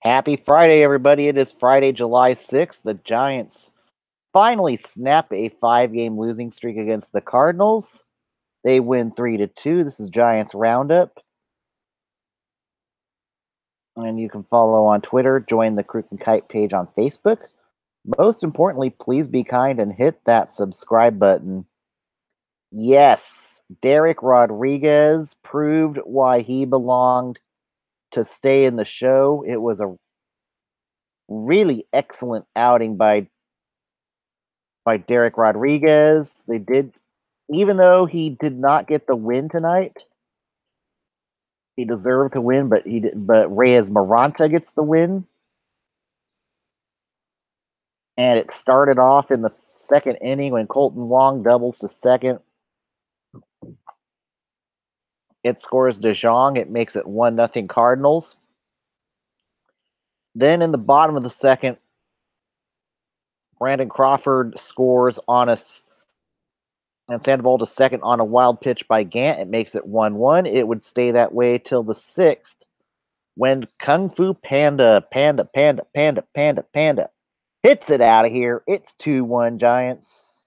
Happy Friday, everybody. It is Friday, July 6th. The Giants finally snap a 5-game losing streak against the Cardinals. They win 3-2. This is Giants Roundup. And you can follow on Twitter, join the Crook and Kite page on Facebook. Most importantly, please be kind and hit that subscribe button. Yes, Derek Rodriguez proved why he belonged to stay in the show. It was a really excellent outing by Derek Rodriguez. They did, even though he did not get the win tonight, he deserved to win, but Reyes Maranta gets the win. And it started off in the second inning when Colton Wong doubles to second. It scores DeJong. It makes it 1-0 Cardinals. Then in the bottom of the second, Brandon Crawford scores on and Sandoval to second on a wild pitch by Gant. It makes it 1-1. It would stay that way till the sixth, when Kung Fu Panda hits it out of here. It's 2-1 Giants.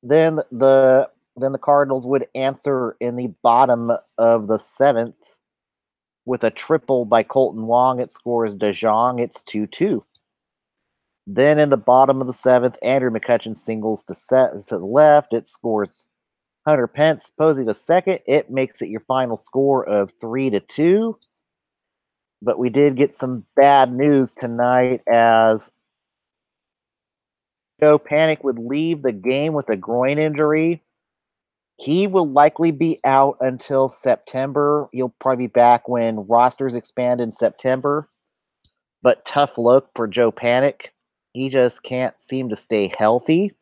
Then the Cardinals would answer in the bottom of the seventh with a triple by Colton Wong. It scores DeJong. It's 2-2. Then in the bottom of the seventh, Andrew McCutchen singles to the left. It scores Hunter Pence Posey to second. It makes it your final score of 3-2. But we did get some bad news tonight, as Joe Panic would leave the game with a groin injury. He will likely be out until September. He'll probably be back when rosters expand in September. But tough luck for Joe Panic. He just can't seem to stay healthy.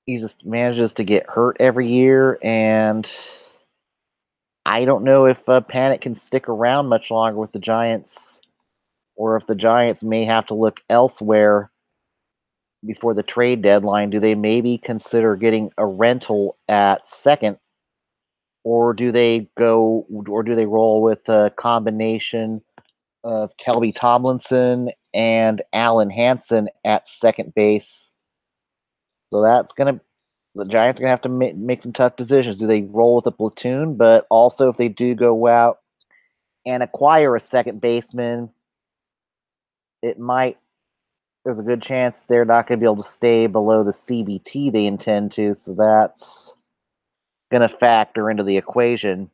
He just manages to get hurt every year, and I don't know if Panic can stick around much longer with the Giants, or if the Giants may have to look elsewhere before the trade deadline. Do they maybe consider getting a rental at second, or do they roll with a combination of Kelby Tomlinson and Alan Hansen at second base? So the Giants are gonna have to make some tough decisions. Do they roll with a platoon? But also, if they do go out and acquire a second baseman, there's a good chance they're not going to be able to stay below the CBT they intend to. So that's going to factor into the equation.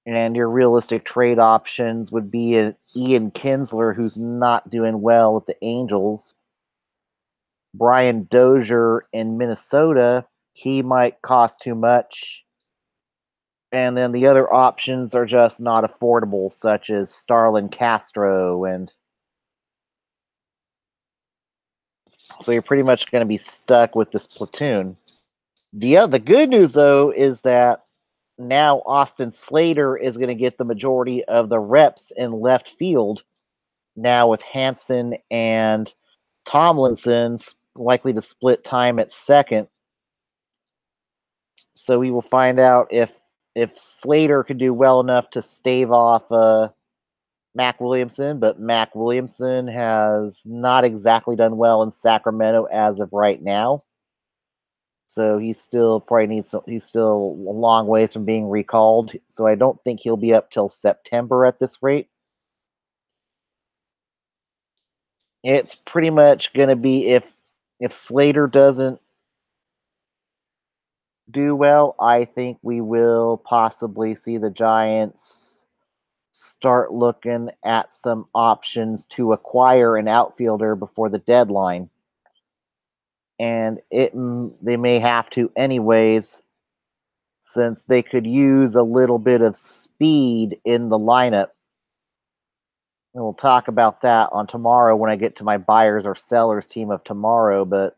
And your realistic trade options would be an Ian Kinsler, who's not doing well with the Angels. Brian Dozier in Minnesota, he might cost too much. And then the other options are just not affordable, such as Starlin Castro. And so you're pretty much going to be stuck with this platoon. The good news, though, is that now Austin Slater is going to get the majority of the reps in left field, now with Hansen and Tomlinson's likely to split time at second. So we will find out if Slater could do well enough to stave off Mac Williamson, but Mac Williamson has not exactly done well in Sacramento as of right now. So he's still a long ways from being recalled. So I don't think he'll be up till September at this rate. It's pretty much going to be if Slater doesn't do well, I think we will possibly see the Giants start looking at some options to acquire an outfielder before the deadline. And they may have to anyways, since they could use a little bit of speed in the lineup. And we'll talk about that on tomorrow when I get to my buyers or sellers team of tomorrow. But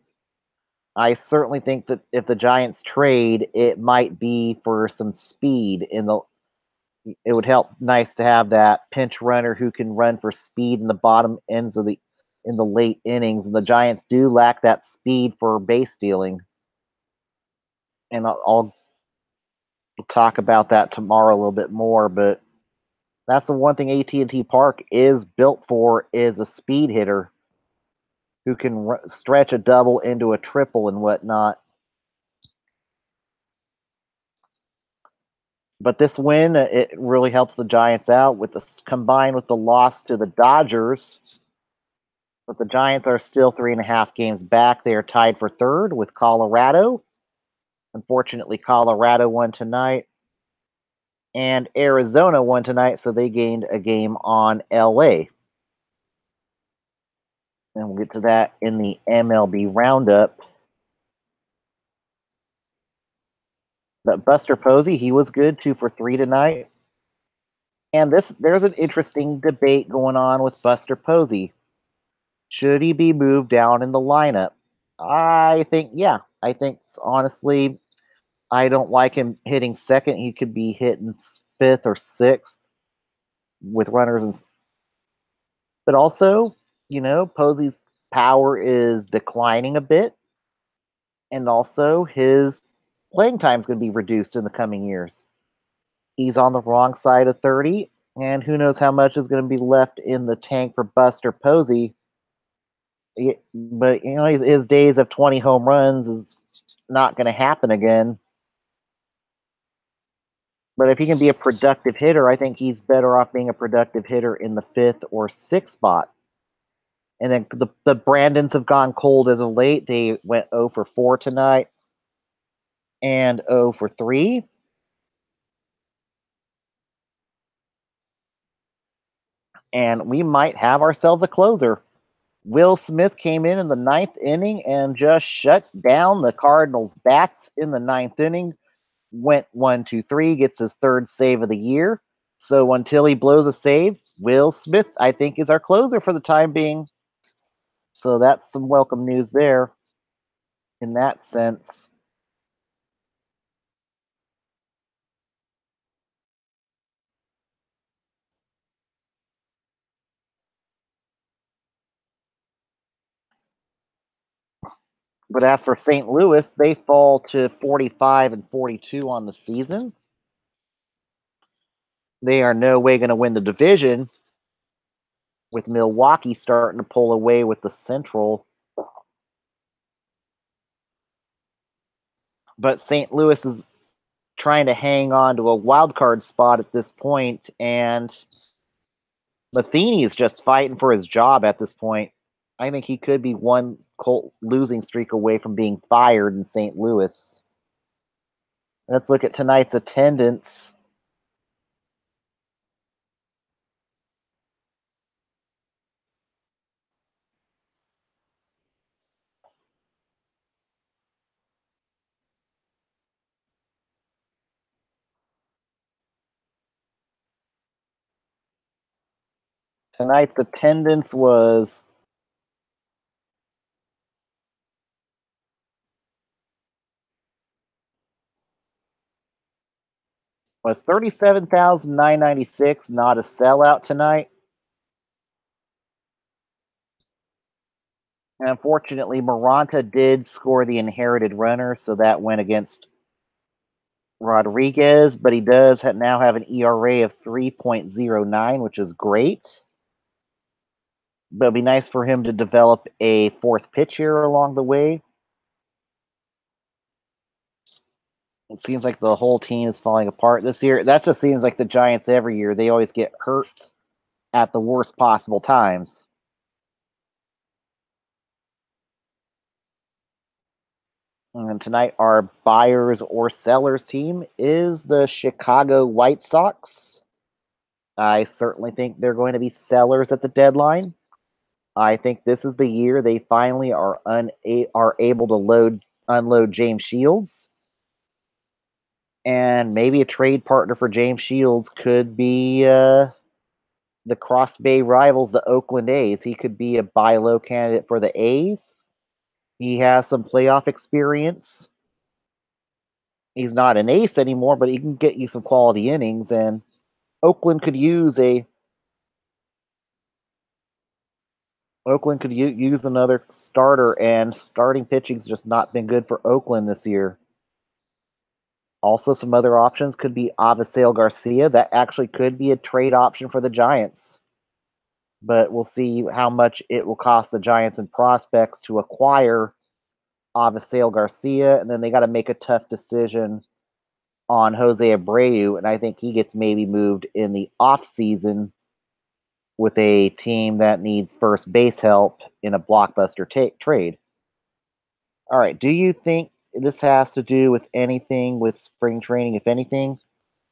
I certainly think that if the Giants trade, it might be for some speed it would help nice to have that pinch runner who can run for speed in the bottom ends in the late innings. And the Giants do lack that speed for base stealing. And I'll talk about that tomorrow a little bit more, but That's the one thing AT&T Park is built for is a speed hitter who can stretch a double into a triple and whatnot. But this win, it really helps the Giants out with the combined with the loss to the Dodgers. But the Giants are still 3.5 games back. They are tied for third with Colorado. Unfortunately, Colorado won tonight, and Arizona won tonight, so they gained a game on LA. And we'll get to that in the MLB Roundup. But Buster Posey, he was good 2 for 3 tonight. And there's an interesting debate going on with Buster Posey. Should he be moved down in the lineup? I think, yeah. I think, honestly, I don't like him hitting second. He could be hitting fifth or sixth with runners. But also, Posey's power is declining a bit. And also, his playing time is going to be reduced in the coming years. He's on the wrong side of 30. And who knows how much is going to be left in the tank for Buster Posey. But, his days of 20 home runs is not going to happen again. But if he can be a productive hitter, I think he's better off being a productive hitter in the fifth or sixth spot. And then the Brandons have gone cold as of late. They went 0 for 4 tonight and 0 for 3. And we might have ourselves a closer. Will Smith came in the ninth inning and just shut down the Cardinals' bats in the ninth inning. Went 1-2-3, gets his third save of the year. So until he blows a save, Will Smith, I think, is our closer for the time being. So that's some welcome news there in that sense. But as for St. Louis, they fall to 45-42 on the season. They are no way going to win the division, with Milwaukee starting to pull away with the Central. But St. Louis is trying to hang on to a wild card spot at this point, and Matheny is just fighting for his job at this point. I think he could be one losing streak away from being fired in St. Louis. Let's look at tonight's attendance. Tonight's attendance was 37,996, not a sellout tonight. And unfortunately, Moranta did score the inherited runner, so that went against Rodriguez, but he does now have an ERA of 3.09, which is great. But it'd be nice for him to develop a fourth pitch here along the way. It seems like the whole team is falling apart this year. That just seems like the Giants every year. They always get hurt at the worst possible times. And tonight, our buyers or sellers team is the Chicago White Sox. I certainly think they're going to be sellers at the deadline. I think this is the year they finally are able to unload James Shields. And maybe a trade partner for James Shields could be the Cross Bay rivals, the Oakland A's. He could be a buy low candidate for the A's. He has some playoff experience. He's not an ace anymore, but he can get you some quality innings. And Oakland could use use another starter. And starting pitching's just not been good for Oakland this year. Also, some other options could be Avisail Garcia. That actually could be a trade option for the Giants, but we'll see how much it will cost the Giants and prospects to acquire Avisail Garcia, and then they got to make a tough decision on Jose Abreu, and I think he gets maybe moved in the off season with a team that needs first base help in a blockbuster trade. All right, do you think this has to do with anything with spring training, if anything?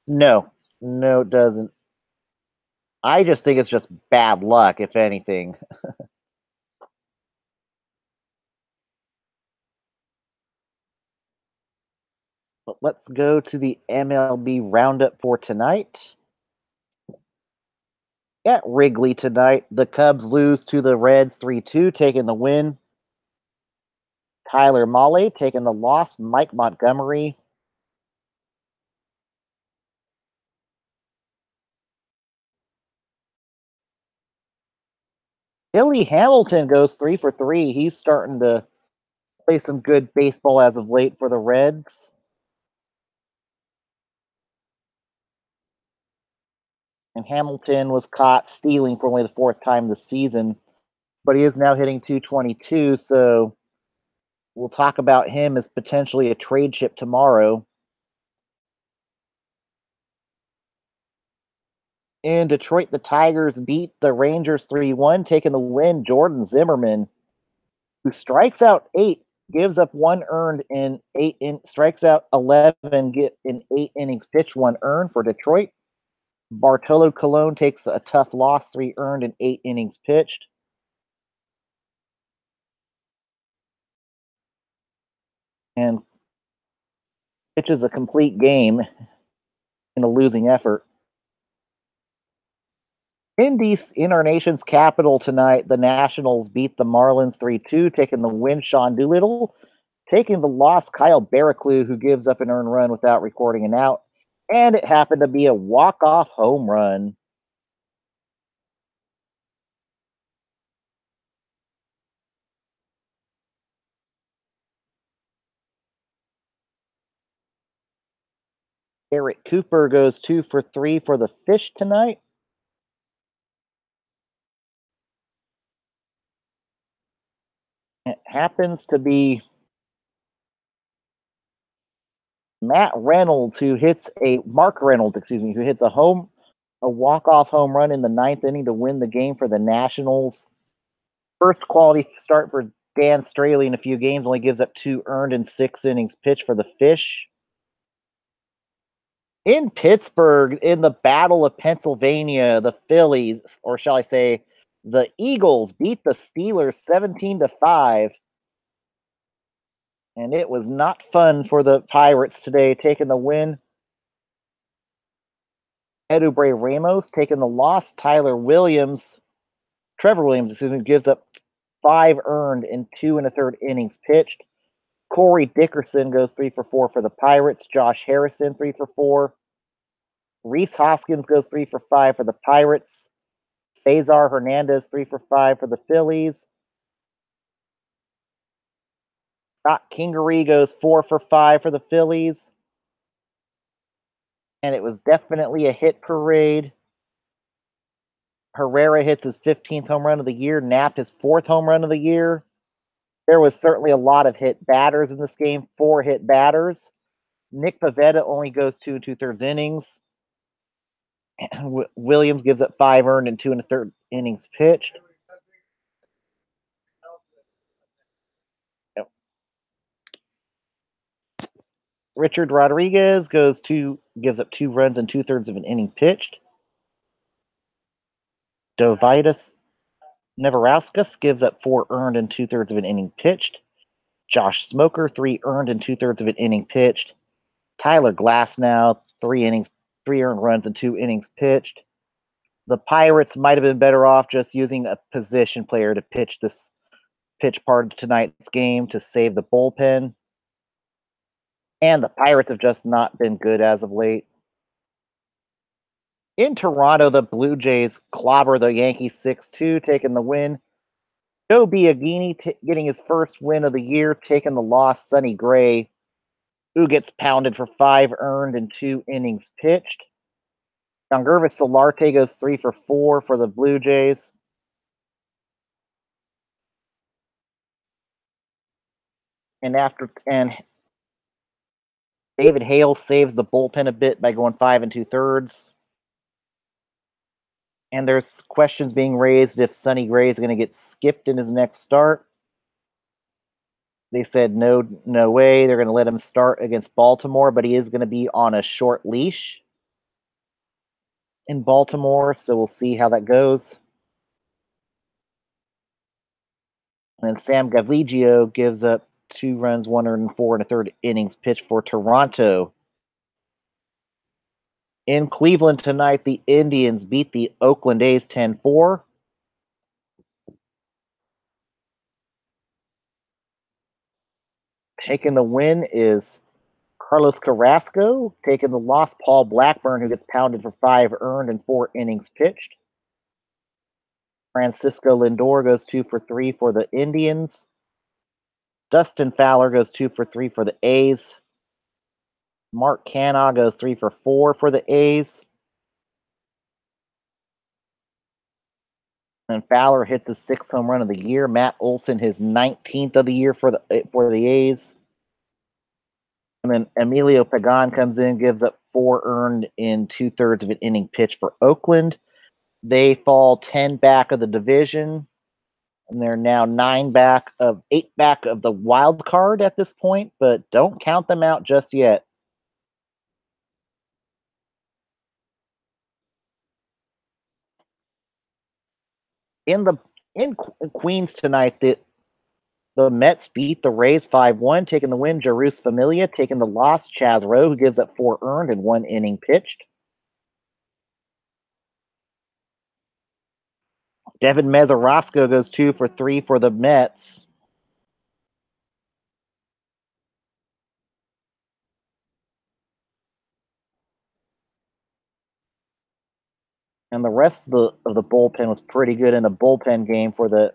No, no, it doesn't. I just think it's just bad luck, if anything. But let's go to the MLB roundup for tonight. At Wrigley tonight, the Cubs lose to the Reds 3-2, taking the win. Tyler Mahle taking the loss. Mike Montgomery. Billy Hamilton goes 3 for 3. He's starting to play some good baseball as of late for the Reds. And Hamilton was caught stealing for only the fourth time this season, but he is now hitting 222. So we'll talk about him as potentially a trade chip tomorrow. In Detroit, the Tigers beat the Rangers 3-1, taking the win. Jordan Zimmerman, who strikes out 8, gives up 1 earned in strikes out 11, get in 8 innings pitched, 1 earned for Detroit. Bartolo Colon takes a tough loss, 3 earned in 8 innings pitched. And pitches a complete game in a losing effort. In our nation's capital tonight, the Nationals beat the Marlins 3-2, taking the win. Sean Doolittle taking the loss. Kyle Barraclough, who gives up an earned run without recording an out, and it happened to be a walk-off home run. Eric Cooper goes 2 for 3 for the Fish tonight. It happens to be Mark Reynolds, who hits a walk-off home run in the ninth inning to win the game for the Nationals. First quality start for Dan Straley in a few games, only gives up 2 earned in 6 innings pitched for the Fish. In Pittsburgh, in the Battle of Pennsylvania, the Phillies, or shall I say, the Eagles, beat the Steelers 17-5. And it was not fun for the Pirates today, taking the win. Edubre Ramos taking the loss. Trevor Williams, gives up 5 earned in 2 1/3 innings pitched. Corey Dickerson goes 3 for 4 for the Pirates. Josh Harrison 3 for 4. Reese Hoskins goes 3 for 5 for the Pirates. Cesar Hernandez 3 for 5 for the Phillies. Scott Kingery goes 4 for 5 for the Phillies. And it was definitely a hit parade. Herrera hits his 15th home run of the year. Knapp his 4th home run of the year. There was certainly a lot of hit batters in this game. 4 hit batters. Nick Pivetta only goes 2 2/3 innings. Williams gives up 5 earned and 2 1/3 innings pitched. Richard Rodriguez gives up 2 runs and 2/3 of an inning pitched. Dovidas Neverauskas gives up 4 earned and 2/3 of an inning pitched. Josh Smoker 3 earned and 2/3 of an inning pitched. Tyler Glasnow 3 earned runs and 2 innings pitched. The Pirates might have been better off just using a position player to pitch part of tonight's game to save the bullpen. And the Pirates have just not been good as of late. In Toronto, the Blue Jays clobber the Yankees 6-2, taking the win. Joe Biagini getting his first win of the year, taking the loss. Sonny Gray who gets pounded for 5 earned in 2 innings pitched. Yangervis Solarte goes 3 for 4 for the Blue Jays. And David Hale saves the bullpen a bit by going 5 2/3. And there's questions being raised if Sonny Gray is going to get skipped in his next start. They said no way. They're going to let him start against Baltimore, but he is going to be on a short leash in Baltimore, so we'll see how that goes. And Sam Gavligio gives up 2 runs, 104 innings pitched for Toronto. In Cleveland tonight, the Indians beat the Oakland A's 10-4. Taking the win is Carlos Carrasco. Taking the loss, Paul Blackburn, who gets pounded for 5 earned in 4 innings pitched. Francisco Lindor goes 2 for 3 for the Indians. Dustin Fowler goes 2 for 3 for the A's. Mark Canha goes 3 for 4 for the A's. And Fowler hits his 6th home run of the year. Matt Olson, his 19th of the year for the A's. And then Emilio Pagan comes in, gives up 4 earned in 2/3 of an inning pitch for Oakland. They fall 10 back of the division, and they're now 8 back of the wild card at this point, but don't count them out just yet. In Queens tonight, the Mets beat the Rays 5-1, taking the win. Jerus Familia taking the loss. Chaz Rowe, who gives up 4 earned in 1 inning pitched. Devin Mesorasko goes 2 for 3 for the Mets. And the rest of the bullpen was pretty good in the bullpen game for the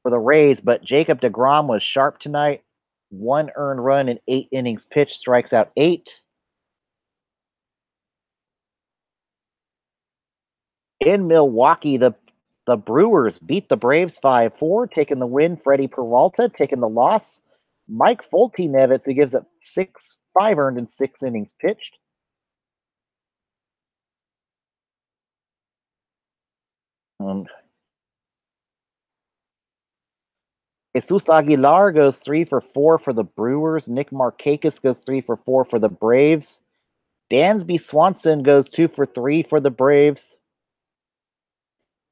Rays, but Jacob deGrom was sharp tonight. 1 earned run in 8 innings pitched, strikes out 8. In Milwaukee, the Brewers beat the Braves 5-4, taking the win. Freddie Peralta taking the loss. Mike Foltynewicz, who gives up 5 earned in 6 innings pitched. Jesus Aguilar goes 3 for 4 for the Brewers. Nick Markakis goes 3 for 4 for the Braves. Dansby Swanson goes 2 for 3 for the Braves.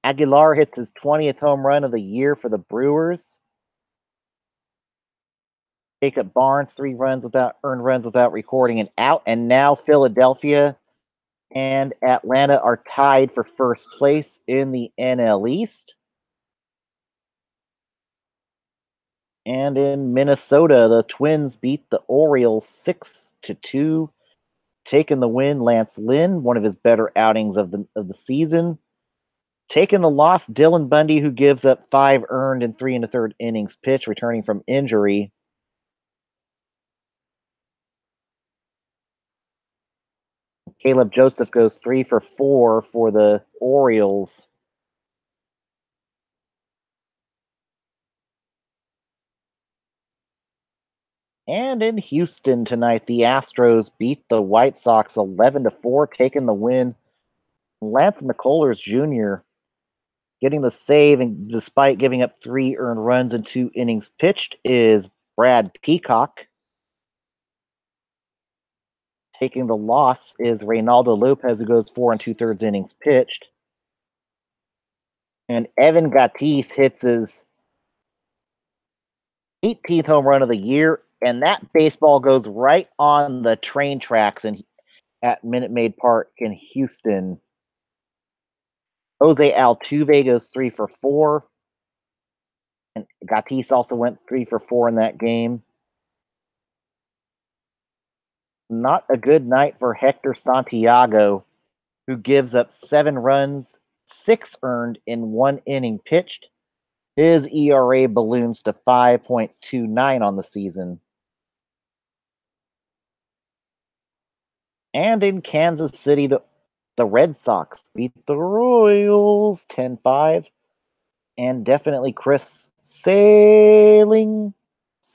Aguilar hits his 20th home run of the year for the Brewers. Jacob Barnes, 3 earned runs without recording an out. And now Philadelphia and Atlanta are tied for first place in the NL East. And in Minnesota, the Twins beat the Orioles 6-2, taking the win. Lance Lynn, one of his better outings of the season. Taking the loss, Dylan Bundy, who gives up 5 earned in 3 1/3 innings pitch, returning from injury. Caleb Joseph goes 3 for 4 for the Orioles. And in Houston tonight, the Astros beat the White Sox 11-4, taking the win. Lance McCullers Jr. getting the save, and despite giving up 3 earned runs in 2 innings pitched, is Brad Peacock. Taking the loss is Reynaldo Lopez, who goes 4 2/3 innings pitched. And Evan Gattis hits his 18th home run of the year, and that baseball goes right on the train tracks at Minute Maid Park in Houston. Jose Altuve goes 3 for 4, and Gattis also went 3 for 4 in that game. Not a good night for Hector Santiago, who gives up 7 runs, 6 earned in 1 inning pitched. His ERA balloons to 5.29 on the season. And in Kansas City, the Red Sox beat the Royals 10-5. And definitely Chris sailing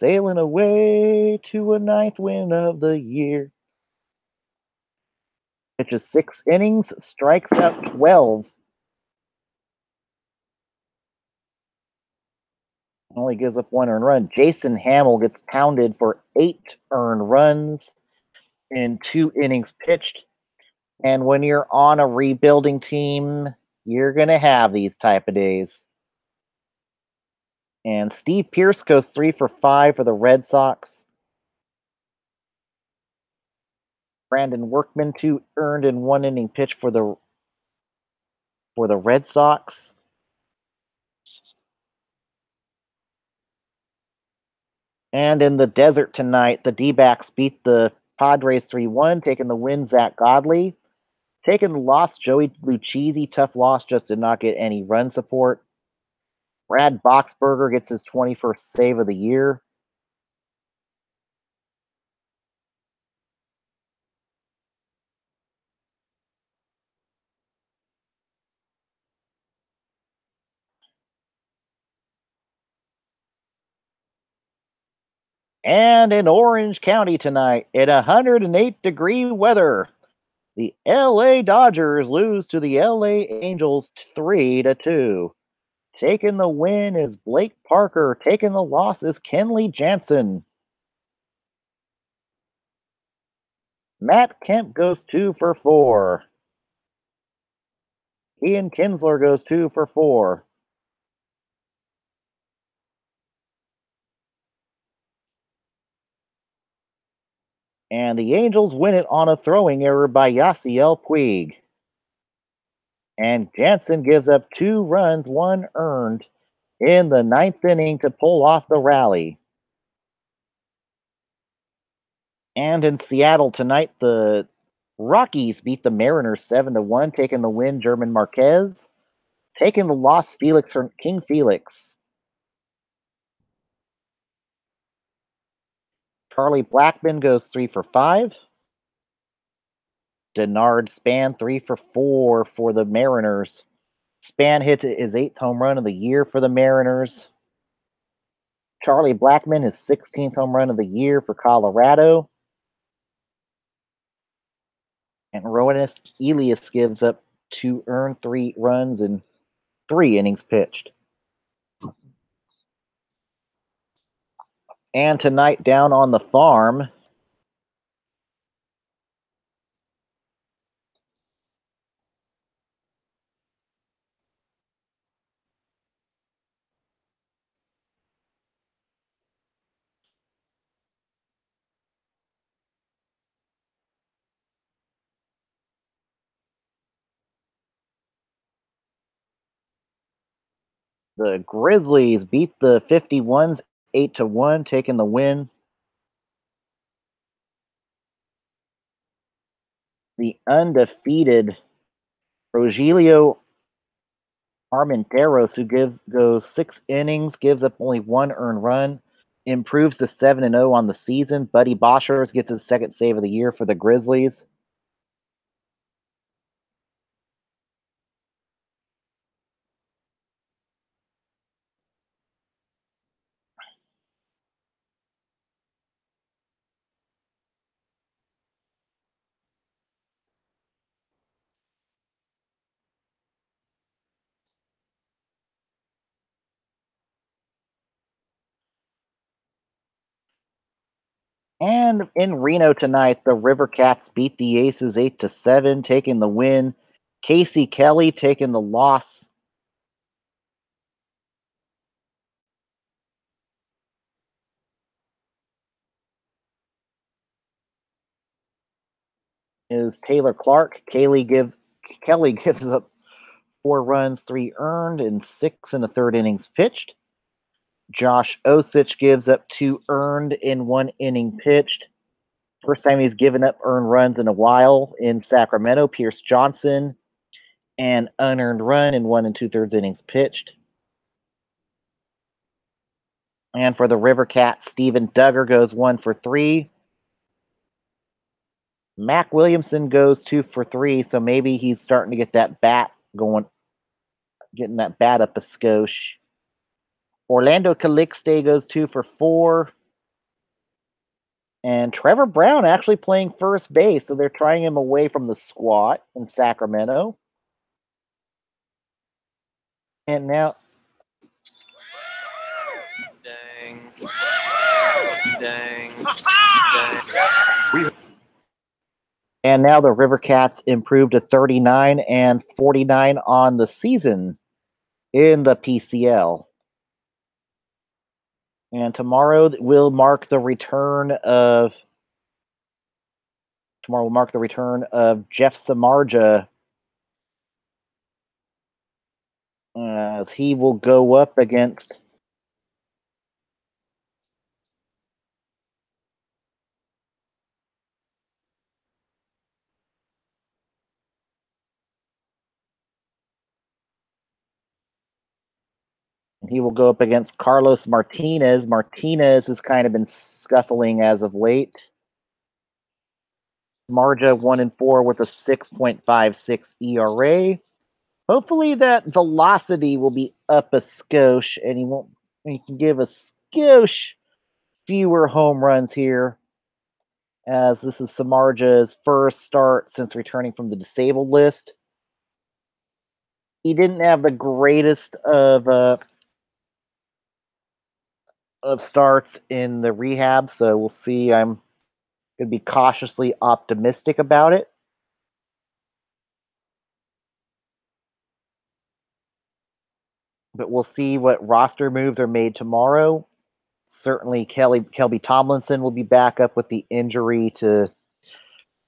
away to a ninth win of the year. Pitches 6 innings, strikes out 12. Only gives up 1 earned run. Jason Hamill gets pounded for 8 earned runs in 2 innings pitched. And when you're on a rebuilding team, you're going to have these type of days. And Steve Pearce goes 3 for 5 for the Red Sox. Brandon Workman 2 earned in 1 inning pitch for the Red Sox. And in the desert tonight, the D-backs beat the Padres 3-1, taking the win, Zach Godley. Taking the loss, Joey Lucchesi, tough loss, just did not get any run support. Brad Boxberger gets his 21st save of the year. And in Orange County tonight, in 108-degree weather, the LA Dodgers lose to the LA Angels 3-2. Taking the win is Blake Parker. Taking the loss is Kenley Jansen. Matt Kemp goes 2 for 4. Ian Kinsler goes 2 for 4. And the Angels win it on a throwing error by Yasiel Puig. And Jansen gives up 2 runs, 1 earned in the ninth inning to pull off the rally. And in Seattle tonight, the Rockies beat the Mariners 7-1, taking the win, German Marquez. Taking the loss, King Felix. Charlie Blackmon goes 3 for 5. Denard Span 3 for 4 for the Mariners. Span hit his 8th home run of the year for the Mariners. Charlie Blackmon, his 16th home run of the year for Colorado. And Rowanus Elias gives up 2 earned, 3 runs in 3 innings pitched. And tonight down on the farm, the Grizzlies beat the 51s 8-1, taking the win. The undefeated Rogelio Armenteros, who goes 6 innings, gives up only 1 earned run, improves to 7-0 on the season. Buddy Boshers gets his second save of the year for the Grizzlies. And in Reno tonight, the River Cats beat the Aces 8-7, taking the win. Casey Kelly taking the loss. Is Taylor Clark. Kelly gives up 4 runs, 3 earned, and 6 1/3 innings pitched. Josh Osich gives up 2 earned in 1 inning pitched. First time he's given up earned runs in a while in Sacramento. Pierce Johnson, an unearned run in 1 2/3 innings pitched. And for the River Cats, Steven Duggar goes 1 for 3. Mac Williamson goes 2 for 3, so maybe he's starting to get that bat going, getting that bat up a skosh. Orlando Calixte goes 2 for 4. And Trevor Brown actually playing first base, so they're trying him away from the squat in Sacramento. And now, Dang. Dang. Dang. and now the River Cats improved to 39 and 49 on the season in the PCL. And tomorrow will mark the return of Jeff Samardzija, as he will go up against Carlos Martinez. Martinez has kind of been scuffling as of late. Marja 1-4 with a 6.56 ERA. Hopefully that velocity will be up a skosh, and he can give a skosh fewer home runs here, as this is Samardzij's first start since returning from the disabled list. He didn't have the greatest of starts in the rehab, so we'll see. I'm going to be cautiously optimistic about it. But we'll see what roster moves are made tomorrow. Certainly, Kelby Tomlinson will be back up with the injury to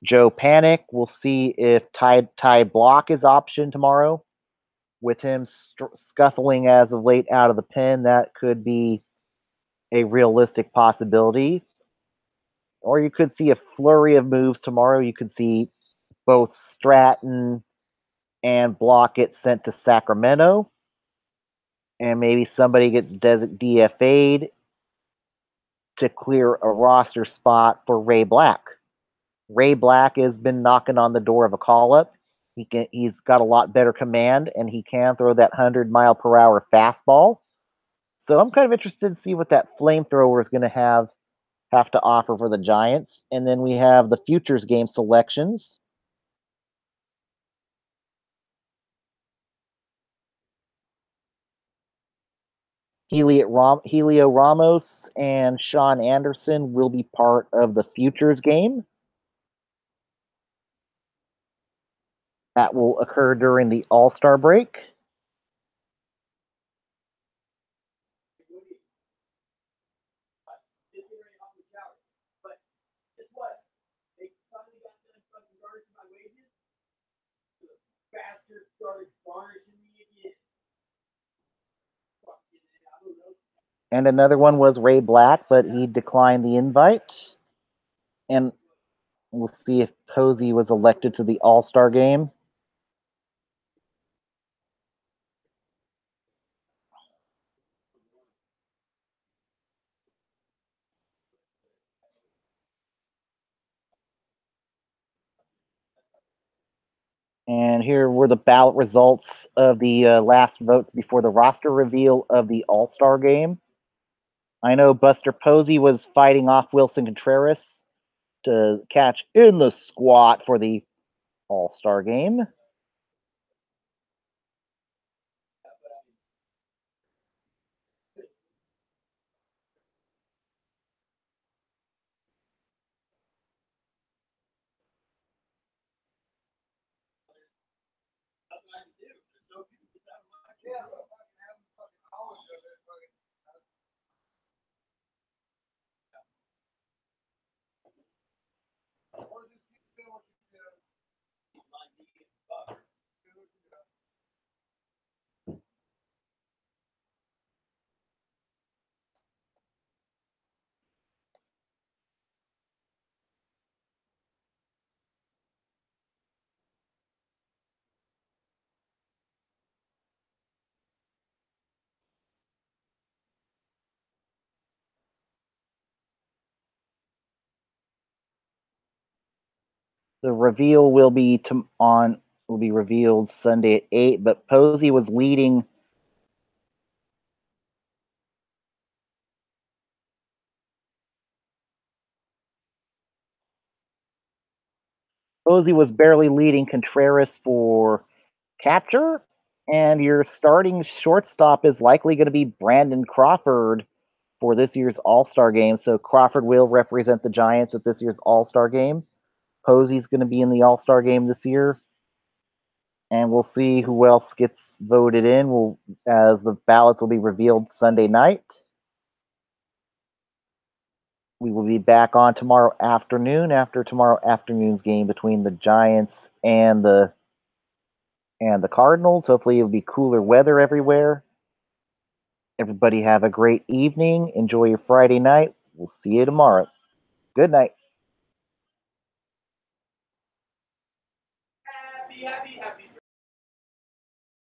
Joe Panic. We'll see if Ty Block is optioned tomorrow. With him scuffling as of late out of the pen, that could be a realistic possibility. Or you could see a flurry of moves tomorrow. You could see both Stratton and Block get sent to Sacramento, and maybe somebody gets DFA'd to clear a roster spot for Ray Black. Ray Black has been knocking on the door of a call up. He's got a lot better command, and he can throw that 100-mile-per-hour fastball. So I'm kind of interested to see what that flamethrower is going to have to offer for the Giants. And then we have the futures game selections. Helio Ramos and Sean Anderson will be part of the futures game. That will occur during the All-Star break. And another one was Ray Black, but he declined the invite. And we'll see if Posey was elected to the All-Star game. And here were the ballot results of the last votes before the roster reveal of the All-Star game. I know Buster Posey was fighting off Wilson Contreras to catch in the squat for the All-Star game. The reveal will be revealed Sunday at 8. But Posey was leading. Posey was barely leading Contreras for catcher, and your starting shortstop is likely going to be Brandon Crawford for this year's All Star game. So Crawford will represent the Giants at this year's All Star game. Posey's going to be in the All Star game this year, and we'll see who else gets voted in. As the ballots will be revealed Sunday night. We will be back on tomorrow afternoon after tomorrow afternoon's game between the Giants and the Cardinals. Hopefully, it'll be cooler weather everywhere. Everybody have a great evening. Enjoy your Friday night. We'll see you tomorrow. Good night.